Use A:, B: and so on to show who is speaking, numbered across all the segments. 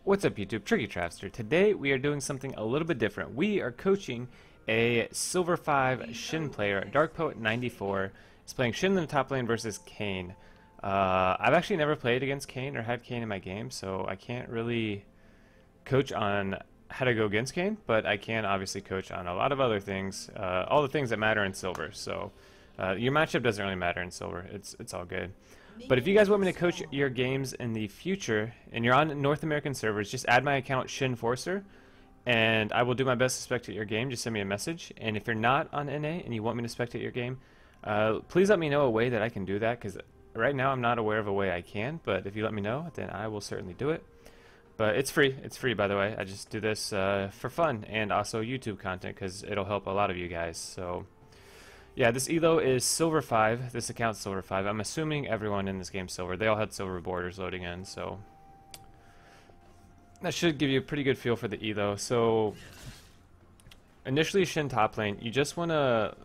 A: What's up YouTube, Tricky Travster. Today we are doing something a little bit different. We are coaching a Silver 5 Shen player, Dark Poet 94. He's playing Shen in the top lane versus Kayn. I've actually never played against Kayn or had Kayn in my game, so I can't really coach on how to go against Kayn, but I can obviously coach on a lot of other things, all the things that matter in Silver. So your matchup doesn't really matter in Silver, it's all good. But if you guys want me to coach your games in the future, and you're on North American servers, just add my account Shenforcer, and I will do my best to spectate your game. Just send me a message. And if you're not on NA and you want me to spectate your game, please let me know a way that I can do that, because right now I'm not aware of a way I can, but if you let me know, then I will certainly do it. But it's free, by the way. I just do this for fun, and also YouTube content, because it'll help a lot of you guys. So yeah, this elo is Silver 5. This account's Silver 5. I'm assuming everyone in this game's Silver. They all had Silver borders loading in, so that should give you a pretty good feel for the elo. So initially, Shen top lane, you just want to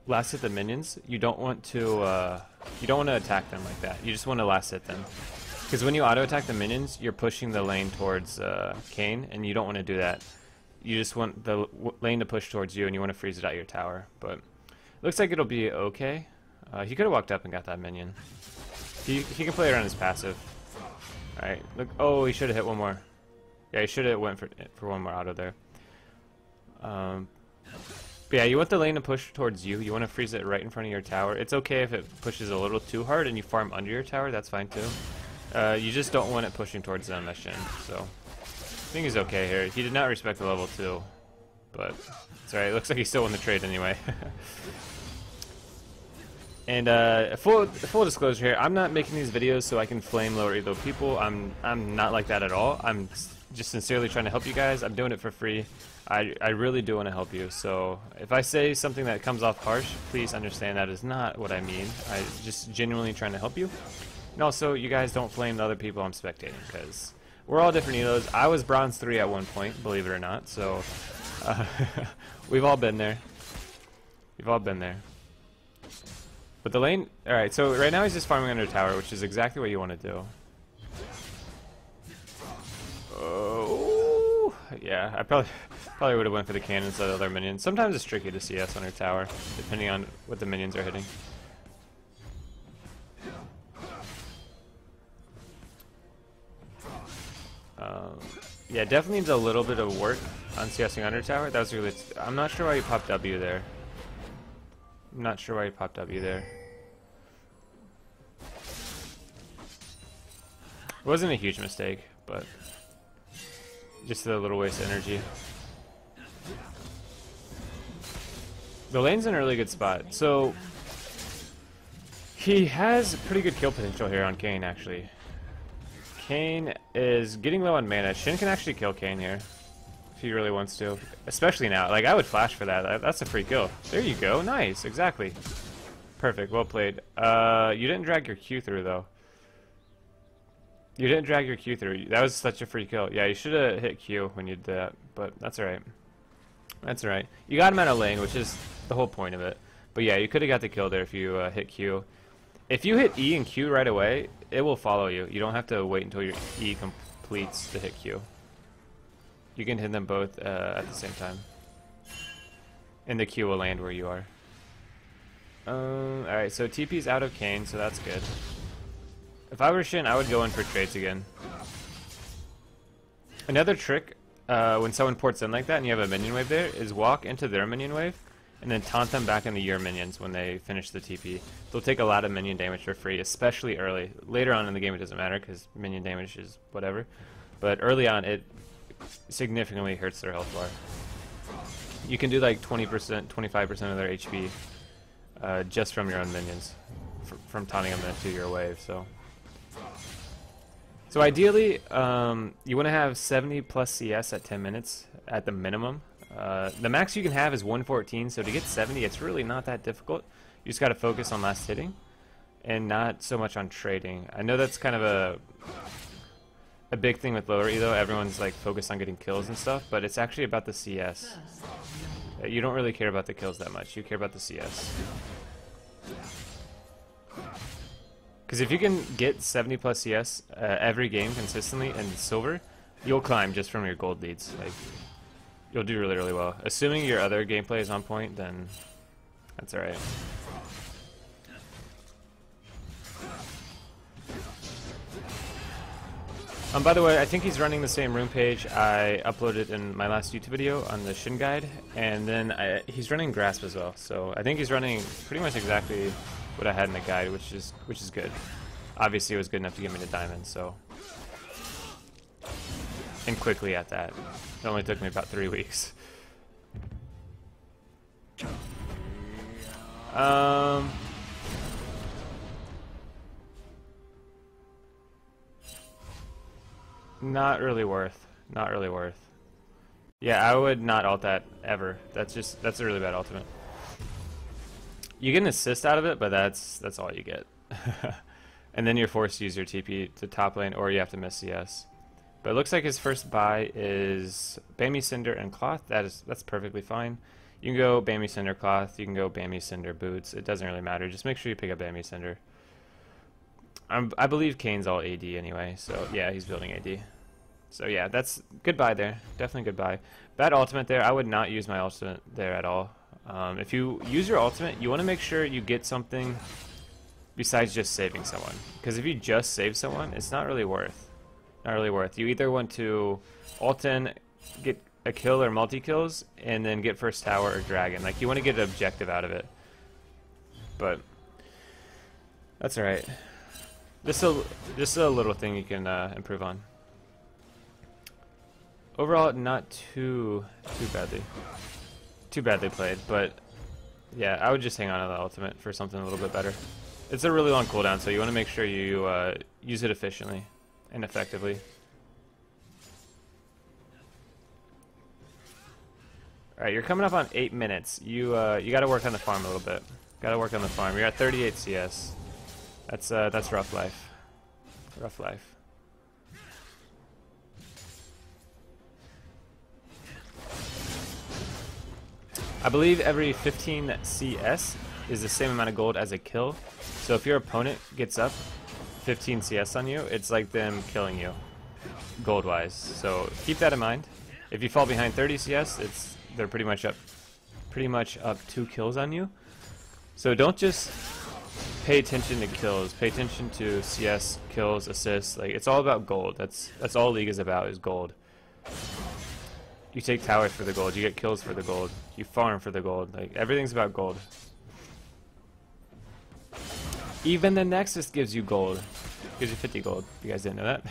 A: last hit the minions. You don't want to attack them like that. You just want to last hit them, because when you auto attack the minions, you're pushing the lane towards Kayn, and you don't want to do that. You just want the lane to push towards you, and you want to freeze it out your tower. But looks like it'll be okay. He could have walked up and got that minion. He can play around his passive. Alright, look. Oh, he should have hit one more. Yeah, he should have went for one more auto there. But yeah, you want the lane to push towards you. You want to freeze it right in front of your tower. It's okay if it pushes a little too hard and you farm under your tower. That's fine too. You just don't want it pushing towards them as Shen. So I think he's okay here. He did not respect the level 2, but it's alright. It looks like he still won the trade anyway. And full disclosure here, I'm not making these videos so I can flame lower elo people. I'm not like that at all. I'm just sincerely trying to help you guys. I'm doing it for free. I really do want to help you. So if I say something that comes off harsh, please understand that is not what I mean. I'm just genuinely trying to help you. And also, you guys don't flame the other people I'm spectating, because we're all different elos. I was bronze 3 at one point, believe it or not. So we've all been there. We've all been there. But the lane, alright, so right now he's just farming under tower, which is exactly what you want to do. Oh, yeah, I probably would have went for the cannon instead of the other minions. Sometimes it's tricky to CS under tower, depending on what the minions are hitting. Yeah, definitely needs a little bit of work on CSing under tower. That was really, I'm not sure why you popped W there. I'm not sure why he popped W there. It wasn't a huge mistake, but just a little waste of energy. The lane's in a really good spot. So he has pretty good kill potential here on Kayn, actually. Kayn is getting low on mana. Shen can actually kill Kayn here if he really wants to, especially now. Like, I would flash for that. That's a free kill. There you go. Nice. Exactly. Perfect. Well played. You didn't drag your Q through, though. You didn't drag your Q through. That was such a free kill. Yeah, you should have hit Q when you did that, but that's alright. That's alright. You got him out of lane, which is the whole point of it. But yeah, you could have got the kill there if you hit Q. If you hit E and Q right away, it will follow you. You don't have to wait until your E completes to hit Q. You can hit them both at the same time. And the Q will land where you are. Alright, so TP's out of Kayn, so that's good. If I were Shen, I would go in for trades again. Another trick, when someone ports in like that and you have a minion wave there, is walk into their minion wave and then taunt them back into your minions when they finish the TP. They'll take a lot of minion damage for free, especially early. Later on in the game it doesn't matter, because minion damage is whatever. But early on it significantly hurts their health bar. You can do like 20%, 25% of their HP just from your own minions, from taunting them into your wave. So ideally, you want to have 70 plus CS at 10 minutes at the minimum. The max you can have is 114, so to get 70, it's really not that difficult. You just got to focus on last hitting, and not so much on trading. I know that's kind of a big thing with lower elo. Everyone's like focused on getting kills and stuff, but it's actually about the CS. You don't really care about the kills that much. You care about the CS. Because if you can get 70 plus CS every game consistently in silver, you'll climb just from your gold leads. Like, you'll do really, really well. Assuming your other gameplay is on point, then that's alright. By the way, I think he's running the same room page I uploaded in my last YouTube video on the Shen guide, and then he's running Grasp as well. So I think he's running pretty much exactly what I had in the guide, which is good. Obviously, it was good enough to get me to Diamond, so. And quickly at that. It only took me about 3 weeks. Not really worth. Not really worth. Yeah, I would not ult that ever. That's a really bad ultimate. You get an assist out of it, but that's all you get. And then you're forced to use your TP to top lane, or you have to miss CS. But it looks like his first buy is Bammy, Cinder, and Cloth. That's perfectly fine. You can go Bammy, Cinder, Cloth. You can go Bammy, Cinder, Boots. It doesn't really matter. Just make sure you pick up Bammy, Cinder. I believe Kane's all AD anyway, so yeah, he's building AD. So yeah, that's goodbye there. Definitely goodbye. Bad ultimate there. I would not use my ultimate there at all. If you use your ultimate, you want to make sure you get something besides just saving someone. Because if you just save someone, it's not really worth. Not really worth. You either want to ult in, get a kill or multi-kills, and then get first tower or dragon. Like, you want to get an objective out of it. But that's alright. Just a little thing you can improve on. Overall, not too badly played, but yeah, I would just hang on to the ultimate for something a little bit better. It's a really long cooldown, so you want to make sure you use it efficiently and effectively. All right, you're coming up on 8 minutes. You got to work on the farm a little bit. Got to work on the farm. You're at 38 CS. That's rough life. Rough life. I believe every 15 CS is the same amount of gold as a kill. So if your opponent gets up 15 CS on you, it's like them killing you, gold-wise. So keep that in mind. If you fall behind 30 CS, they're pretty much up 2 kills on you. So don't just pay attention to kills. Pay attention to CS, kills, assists. Like, it's all about gold. That's all League is about, is gold. You take towers for the gold. You get kills for the gold. You farm for the gold. Like, everything's about gold. Even the Nexus gives you gold. Gives you 50 gold. You guys didn't know that?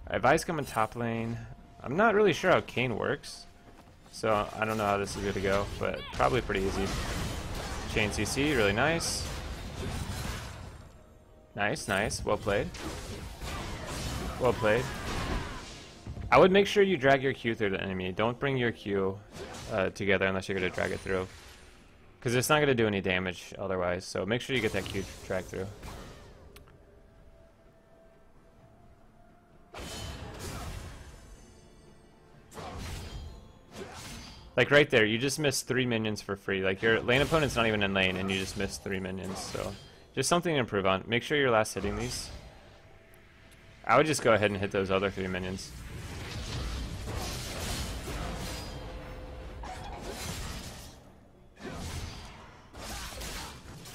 A: Alright, Vi's coming top lane. I'm not really sure how Kane works, so I don't know how this is going to go, but probably pretty easy. Chain CC, really nice. Nice, nice. Well played. Well played. I would make sure you drag your Q through the enemy. Don't bring your Q together unless you're going to drag it through, because it's not going to do any damage otherwise, so make sure you get that Q drag through. Like right there, you just missed 3 minions for free. Like, your lane opponent's not even in lane and you just missed 3 minions, so just something to improve on. Make sure you're last hitting these. I would just go ahead and hit those other 3 minions.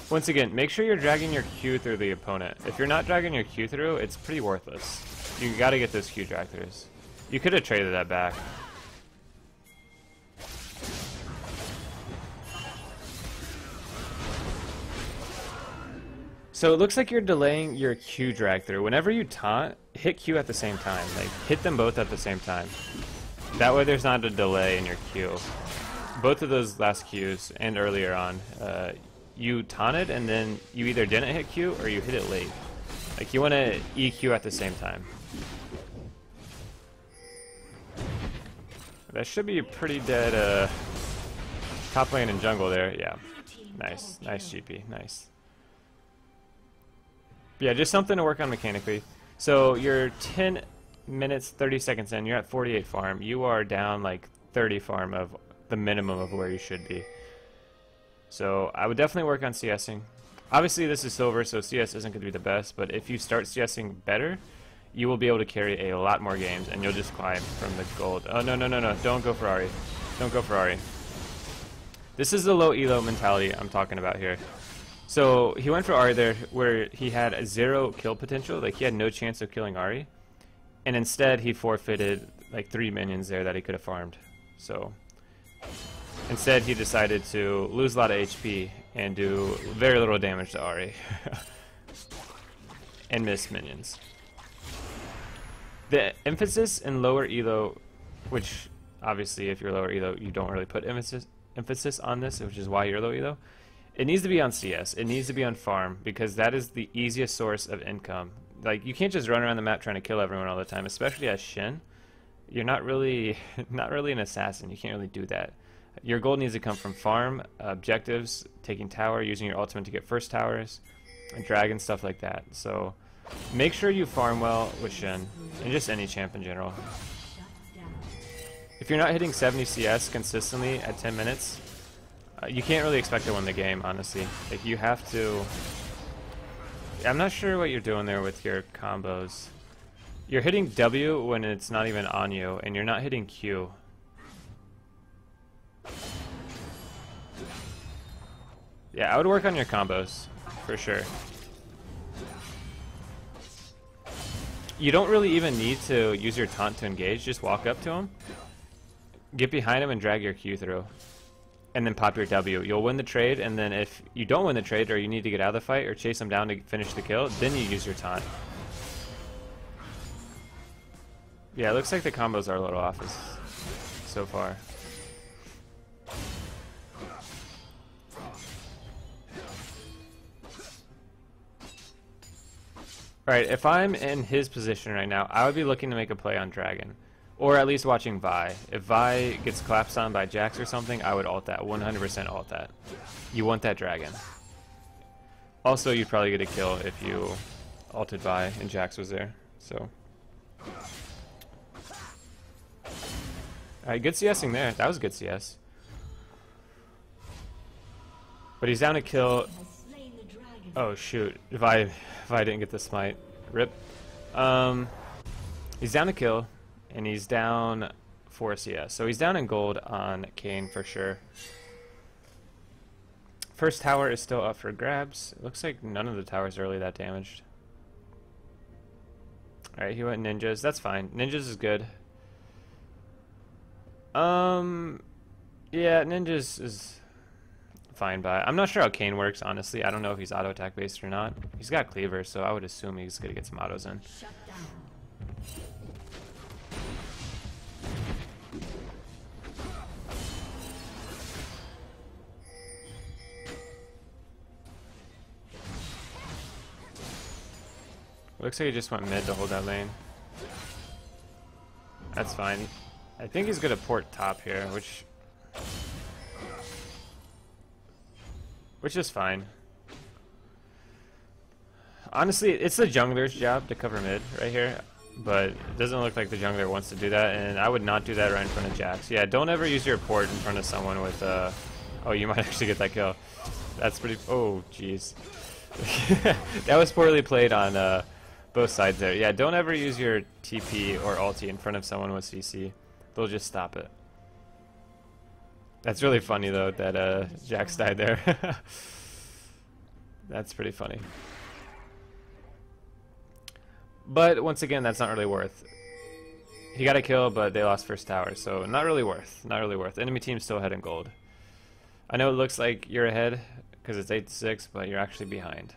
A: Once again, make sure you're dragging your Q through the opponent. If you're not dragging your Q through, it's pretty worthless. You gotta get those Q drag throughs. You could have traded that back. So it looks like you're delaying your Q drag through. Whenever you taunt, hit Q at the same time. Like, hit them both at the same time. That way there's not a delay in your Q. Both of those last Qs and earlier on, you taunted and then you either didn't hit Q or you hit it late. Like, you want to EQ at the same time. That should be a pretty dead top lane and jungle there. Yeah. Nice. Nice GP. Nice. Yeah, just something to work on mechanically. So you're 10 minutes, 30 seconds in, you're at 48 farm. You are down like 30 farm of the minimum of where you should be. So I would definitely work on CSing. Obviously this is silver, so CS isn't going to be the best, but if you start CSing better, you will be able to carry a lot more games, and you'll just climb from the gold. Oh, no, no, no, no. Don't go for Ahri. Don't go for Ahri. This is the low elo mentality I'm talking about here. So he went for Ahri there where he had a 0 kill potential. Like, he had no chance of killing Ahri. And instead, he forfeited like 3 minions there that he could have farmed. So instead, he decided to lose a lot of HP and do very little damage to Ahri. And miss minions. The emphasis in lower elo, which obviously if you're lower elo, you don't really put emphasis on this, which is why you're low elo. It needs to be on CS. It needs to be on farm, because that is the easiest source of income. Like, you can't just run around the map trying to kill everyone all the time, especially as Shen. You're not really an assassin. You can't really do that. Your gold needs to come from farm, objectives, taking tower, using your ultimate to get first towers, and dragon, stuff like that. So make sure you farm well with Shen, and just any champ in general. If you're not hitting 70 CS consistently at 10 minutes, you can't really expect to win the game, honestly. Like, you have to... I'm not sure what you're doing there with your combos. You're hitting W when it's not even on you, and you're not hitting Q. Yeah, I would work on your combos, for sure. You don't really even need to use your taunt to engage, just walk up to him, get behind him and drag your Q through. And then pop your W. You'll win the trade, and then if you don't win the trade, or you need to get out of the fight, or chase him down to finish the kill, then you use your taunt. Yeah, it looks like the combos are a little off so far. Alright, if I'm in his position right now, I would be looking to make a play on Dragon. Or at least watching Vi. If Vi gets collapsed on by Jax or something, I would ult that. 100% ult that. You want that Dragon. Also, you'd probably get a kill if you ulted Vi and Jax was there. So. Alright, good CSing there. That was good CS. But he's down to kill... Oh shoot. Vi didn't get the smite. Rip. He's down to kill. And he's down 4 CS. So he's down in gold on Kayn for sure. First tower is still up for grabs. It looks like none of the towers are really that damaged. Alright, he went ninjas. That's fine. Ninjas is good. Yeah, ninjas is fine by. I'm not sure how Kayn works, honestly. I don't know if he's auto attack based or not. He's got cleaver, so I would assume he's gonna get some autos in. Looks like he just went mid to hold that lane. That's fine. I think he's gonna port top here, which is fine. Honestly, it's the jungler's job to cover mid right here, but it doesn't look like the jungler wants to do that, and I would not do that right in front of Jax. Yeah, don't ever use your port in front of someone with oh, you might actually get that kill. That's pretty... Oh, jeez. That was poorly played on both sides there. Yeah, don't ever use your TP or ulti in front of someone with CC. They'll just stop it. That's really funny though that Jax died there. That's pretty funny. But once again, that's not really worth. He got a kill, but they lost first tower, so not really worth. Not really worth. Enemy team's still ahead in gold. I know it looks like you're ahead because it's 8-6, but you're actually behind.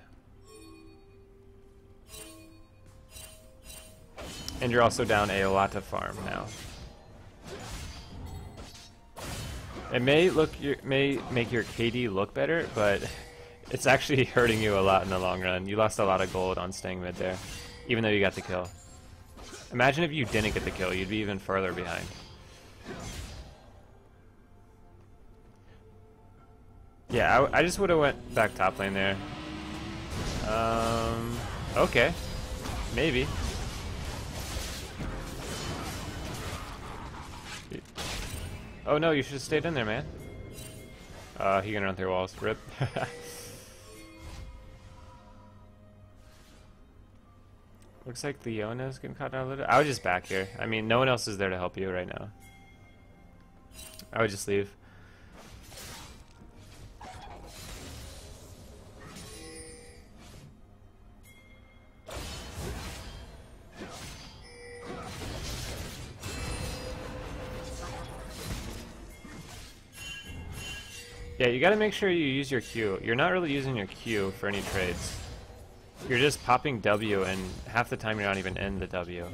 A: And you're also down a lot of farm now. It may make your KD look better, but it's actually hurting you a lot in the long run. You lost a lot of gold on staying mid there, even though you got the kill. Imagine if you didn't get the kill, you'd be even further behind. Yeah, I just would have went back top lane there. Okay, maybe. Oh no, you should have stayed in there, man. He can run through walls. Rip. Looks like Leona's getting caught out a little. I would just back here. I mean, no one else is there to help you right now. I would just leave. Yeah, you gotta make sure you use your Q. You're not really using your Q for any trades. You're just popping W, and half the time you're not even in the W.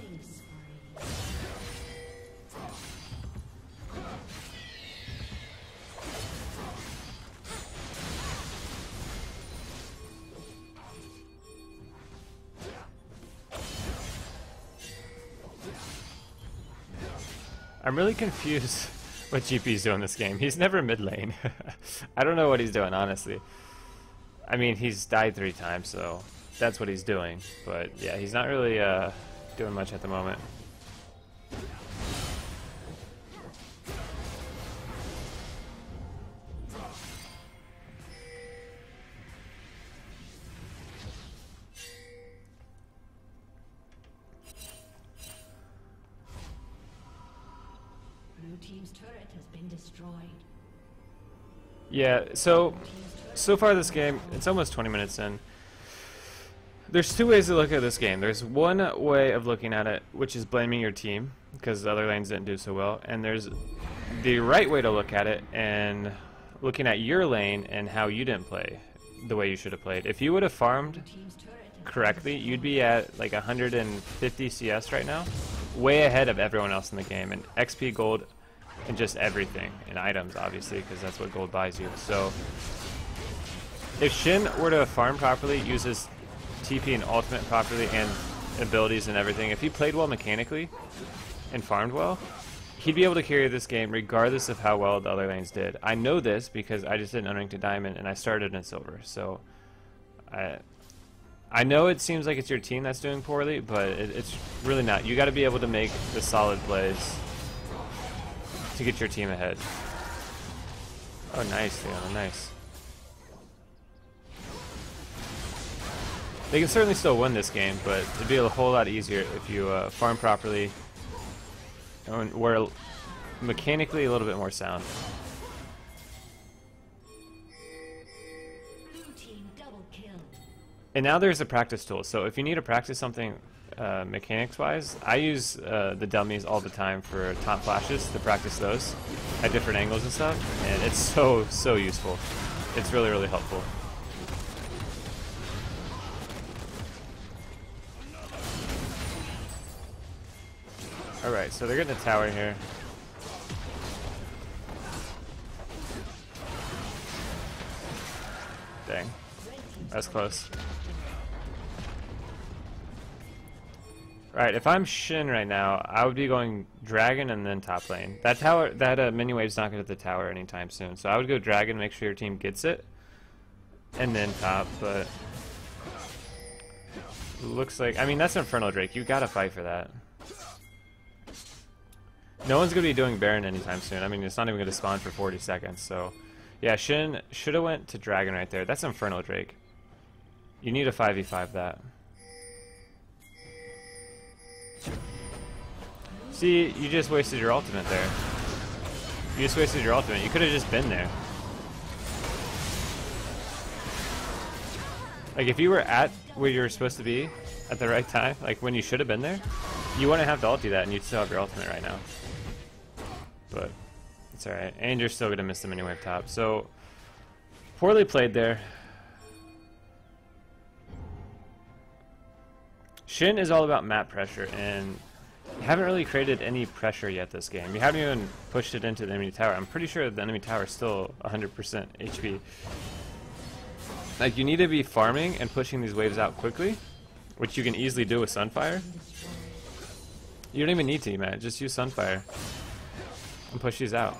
A: I'm really confused what GP's doing this game. He's never mid lane. I don't know what he's doing, honestly. I mean, he's died 3 times, so that's what he's doing. But yeah, he's not really doing much at the moment.
B: Blue team's turret has been destroyed.
A: Yeah, so far this game, it's almost 20 minutes in. There's 2 ways to look at this game. There's one way of looking at it, which is blaming your team, because the other lanes didn't do so well. And there's the right way to look at it, and looking at your lane and how you didn't play the way you should have played. If you would have farmed correctly, you'd be at like 150 CS right now, way ahead of everyone else in the game, and XP, gold, and just everything, and items, obviously, because that's what gold buys you. So if Shen were to farm properly, use his TP and ultimate properly, and abilities and everything, if he played well mechanically and farmed well, he'd be able to carry this game regardless of how well the other lanes did. I know this because I just did an Unranked to Diamond and I started in Silver, so I know it seems like it's your team that's doing poorly, but it's really not. You got to be able to make the solid plays to get your team ahead. Oh, nice, Leona, nice. They can certainly still win this game, but it'd be a whole lot easier if you farm properly and were mechanically a little bit more sound.
B: Blue team double kill.
A: And now there's a practice tool, so if you need to practice something mechanics-wise, I use the dummies all the time for top flashes to practice those at different angles and stuff, and it's so useful. It's really, really helpful. Alright, so they're getting a tower here. Dang. That's close. Right, if I'm Shen right now, I would be going Dragon and then top lane. That tower, that mini wave's not going to hit the tower anytime soon. So I would go Dragon, make sure your team gets it, and then top, but looks like, I mean, that's Infernal Drake. You gotta fight for that. No one's going to be doing Baron anytime soon. I mean, it's not even going to spawn for 40 seconds, so yeah, Shen should have went to Dragon right there. That's Infernal Drake. You need a 5v5 that. See, you just wasted your ultimate there. You just wasted your ultimate. You could have just been there. Like, if you were at where you were supposed to be at the right time, like when you should have been there, you wouldn't have to ulti that and you'd still have your ultimate right now. But it's alright. And you're still going to miss the mini wave top. So, poorly played there. Shen is all about map pressure, and you haven't really created any pressure yet this game. You haven't even pushed it into the enemy tower. I'm pretty sure the enemy tower is still 100% HP. Like, you need to be farming and pushing these waves out quickly, which you can easily do with Sunfire. You don't even need to, man. Just use Sunfire and push these out.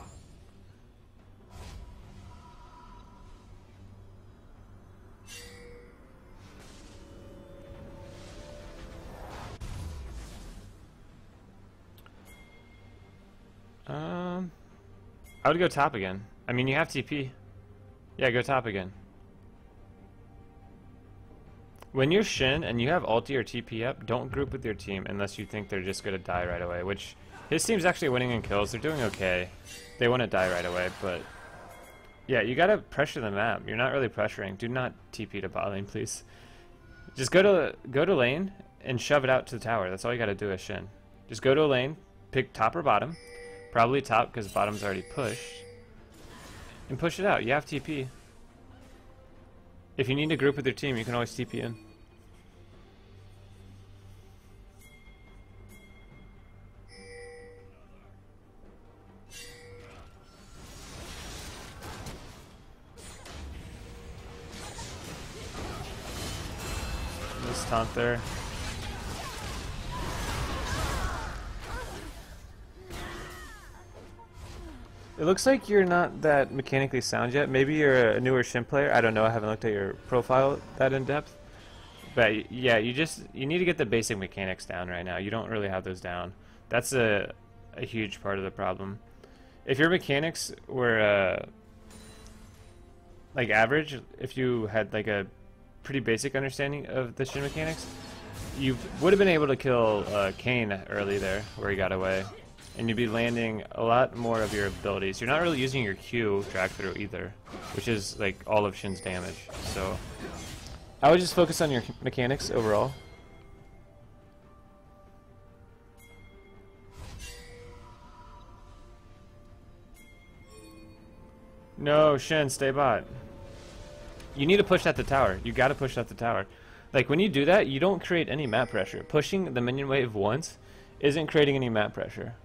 A: I would go top again. I mean, you have TP. Yeah, go top again. When you're Shen and you have ulti or TP up, don't group with your team unless you think they're just going to die right away, which his team's actually winning in kills. They're doing okay. They want to die right away, but yeah, you got to pressure the map. You're not really pressuring. Do not TP to bot lane, please. Just go to lane and shove it out to the tower. That's all you got to do as Shen. Just go to a lane, pick top or bottom. Probably top because bottom's already pushed. And push it out. You have TP. If you need to group with your team, you can always TP in. This taunt there. It looks like you're not that mechanically sound yet. Maybe you're a newer Shen player. I don't know. I haven't looked at your profile that in depth. But yeah, you need to get the basic mechanics down right now. You don't really have those down. That's a huge part of the problem. If your mechanics were like average, if you had like a pretty basic understanding of the Shen mechanics, you would have been able to kill Kayn early there where he got away. And you'd be landing a lot more of your abilities. You're not really using your Q drag through either, which is like all of Shen's damage. So I would just focus on your mechanics overall. No, Shen, stay bot. You need to push at the tower. You gotta push at the tower. Like when you do that, you don't create any map pressure. Pushing the minion wave once isn't creating any map pressure.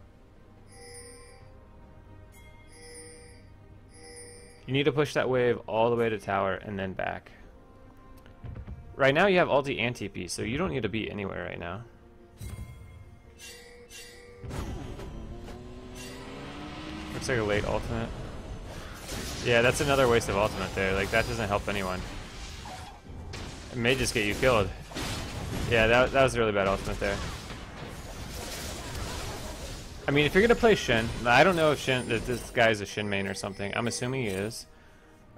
A: You need to push that wave all the way to tower and then back. Right now you have ulti and TP, so you don't need to be anywhere right now. Looks like a late ultimate. Yeah, that's another waste of ultimate there. Like, that doesn't help anyone. It may just get you killed. Yeah, that was a really bad ultimate there. I mean, if you're gonna play Shen, I don't know if this guy's a Shen main or something. I'm assuming he is.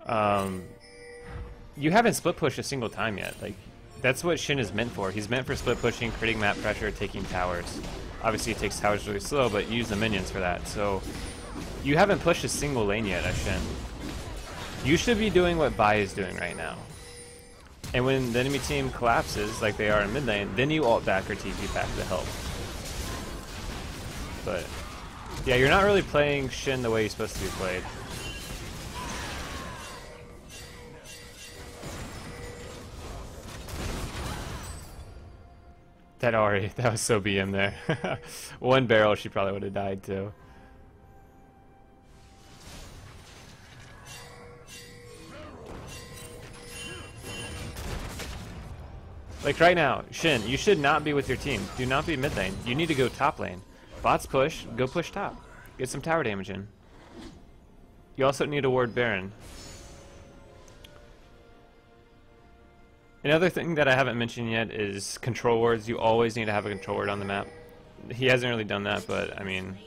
A: You haven't split pushed a single time yet. Like, that's what Shen is meant for. He's meant for split pushing, creating map pressure, taking towers. Obviously, it takes towers really slow, but use the minions for that. So, you haven't pushed a single lane yet as Shen. You should be doing what Bai is doing right now. And when the enemy team collapses, like they are in mid lane, then you ult back or TP back to help. But yeah, you're not really playing Shen the way he's supposed to be played. That Ahri, that was so BM there. One barrel, she probably would have died too. Like right now, Shen, you should not be with your team. Do not be mid lane. You need to go top lane. Bots push, go push top. Get some tower damage in. You also need to ward Baron. Another thing that I haven't mentioned yet is control wards. You always need to have a control ward on the map. He hasn't really done that, but I mean,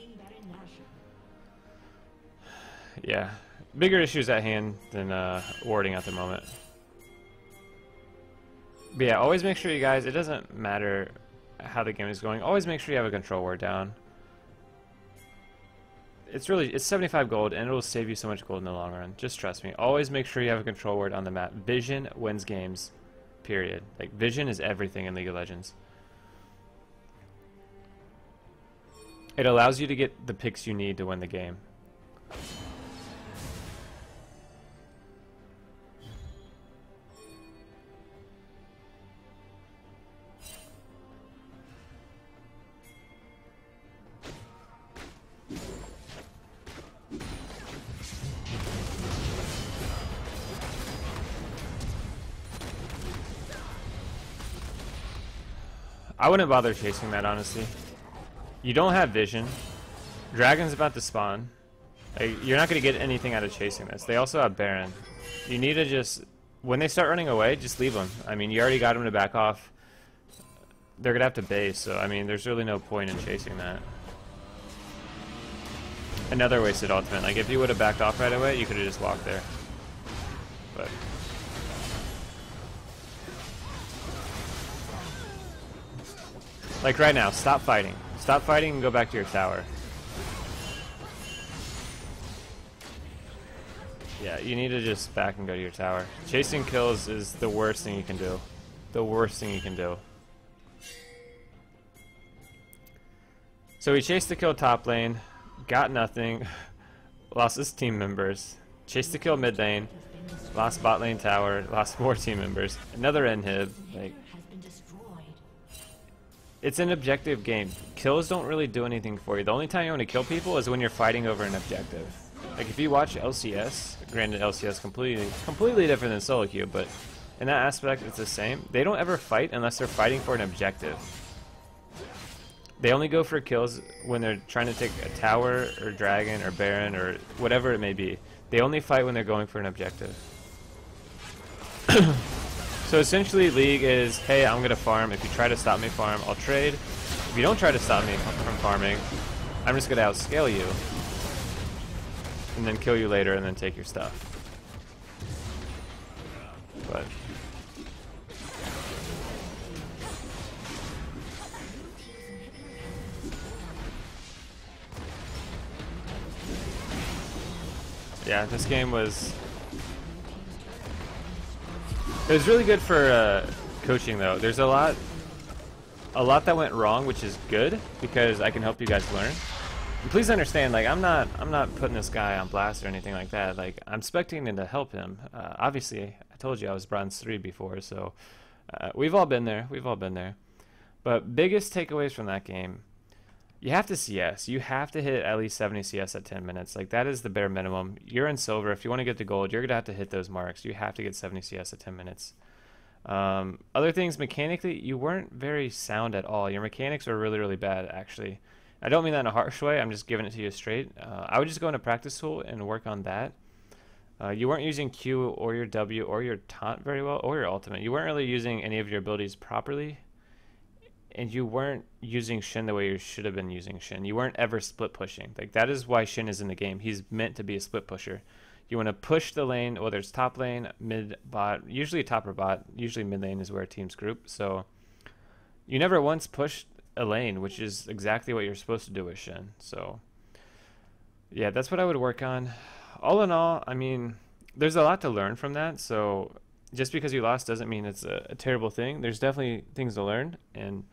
A: yeah. Bigger issues at hand than warding at the moment. But yeah, always make sure you guys, it doesn't matter how the game is going, always make sure you have a control ward down. It's 75 gold and it will save you so much gold in the long run. Just trust me. Always make sure you have a control ward on the map. Vision wins games, period. Like, vision is everything in League of Legends. It allows you to get the picks you need to win the game. I wouldn't bother chasing that, honestly. You don't have vision. Dragon's about to spawn. Like, you're not going to get anything out of chasing this. They also have Baron. You need to just, when they start running away, just leave them. I mean, you already got them to back off. They're going to have to base, so I mean, there's really no point in chasing that. Another wasted ultimate. Like, if you would have backed off right away, you could have just walked there. But Like right now, stop fighting. Stop fighting and go back to your tower. Yeah, you need to just back and go to your tower. Chasing kills is the worst thing you can do. The worst thing you can do. So he chased the kill top lane, got nothing, lost his team members, chased the kill mid lane, lost bot lane tower, lost more team members, another inhib. Like, it's an objective game. Kills don't really do anything for you. The only time you want to kill people is when you're fighting over an objective. Like if you watch LCS, granted LCS completely different than solo queue, but in that aspect it's the same. They don't ever fight unless they're fighting for an objective. They only go for kills when they're trying to take a tower or dragon or baron or whatever it may be. They only fight when they're going for an objective. So essentially League is, hey, I'm gonna farm. If you try to stop me farm, I'll trade. If you don't try to stop me from farming, I'm just gonna outscale you and then kill you later and then take your stuff. But yeah, this game was really good for coaching though. There's a lot that went wrong, which is good because I can help you guys learn. And please understand, like I'm not putting this guy on blast or anything like that. Like I'm spectating to help him. Obviously, I told you I was bronze 3 before, so we've all been there. We've all been there. But biggest takeaways from that game: you have to CS. You have to hit at least 70 CS at 10 minutes. Like that is the bare minimum. You're in silver. If you want to get to gold, you're gonna have to hit those marks. You have to get 70 CS at 10 minutes. Other things, mechanically, you weren't very sound at all. Your mechanics were really, really bad, actually. I don't mean that in a harsh way. I'm just giving it to you straight. I would just go into practice tool and work on that. You weren't using Q or your W or your taunt very well, or your ultimate. You weren't really using any of your abilities properly. And you weren't using Shen the way you should have been using Shen. You weren't ever split pushing. Like that is why Shen is in the game. He's meant to be a split pusher. You want to push the lane, whether it's top lane, mid, bot, usually top or bot, usually mid lane is where teams group. So you never once pushed a lane, which is exactly what you're supposed to do with Shen. So yeah, that's what I would work on. All in all, I mean, there's a lot to learn from that. So just because you lost doesn't mean it's a terrible thing. There's definitely things to learn, and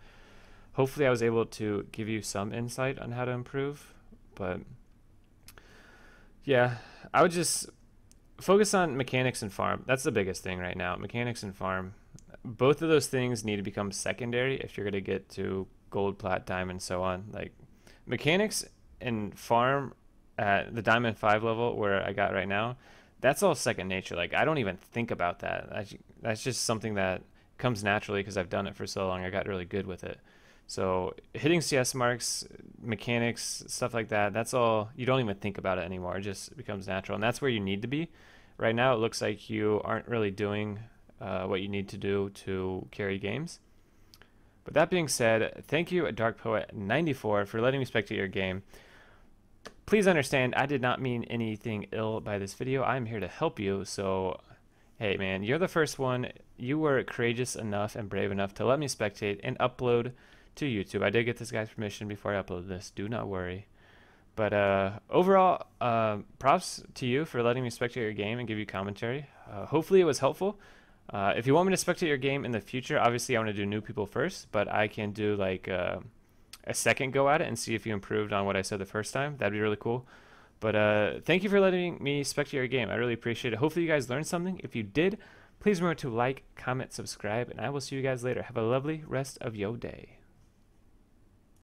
A: hopefully I was able to give you some insight on how to improve. But yeah, I would just focus on mechanics and farm. That's the biggest thing right now. Mechanics and farm. Both of those things need to become secondary if you're going to get to gold, plat, diamond, so on. Like mechanics and farm at the diamond 5 level where I got right now, that's all second nature. Like I don't even think about that. That's just something that comes naturally because I've done it for so long. I got really good with it. So hitting CS marks, mechanics, stuff like that, that's all, you don't even think about it anymore. It just becomes natural. And that's where you need to be. Right now it looks like you aren't really doing what you need to do to carry games. But that being said, thank you DarkPoet94 for letting me spectate your game. Please understand, I did not mean anything ill by this video. I'm here to help you. So hey man, you're the first one. You were courageous enough and brave enough to let me spectate and upload to YouTube. I did get this guy's permission before I uploaded this. Do not worry. But overall, props to you for letting me spectate your game and give you commentary. Hopefully it was helpful. If you want me to spectate your game in the future, obviously I want to do new people first, but I can do like a second go at it and see if you improved on what I said the first time. That'd be really cool. But thank you for letting me spectate your game. I really appreciate it. Hopefully you guys learned something. If you did, please remember to like, comment, subscribe, and I will see you guys later. Have a lovely rest of your day.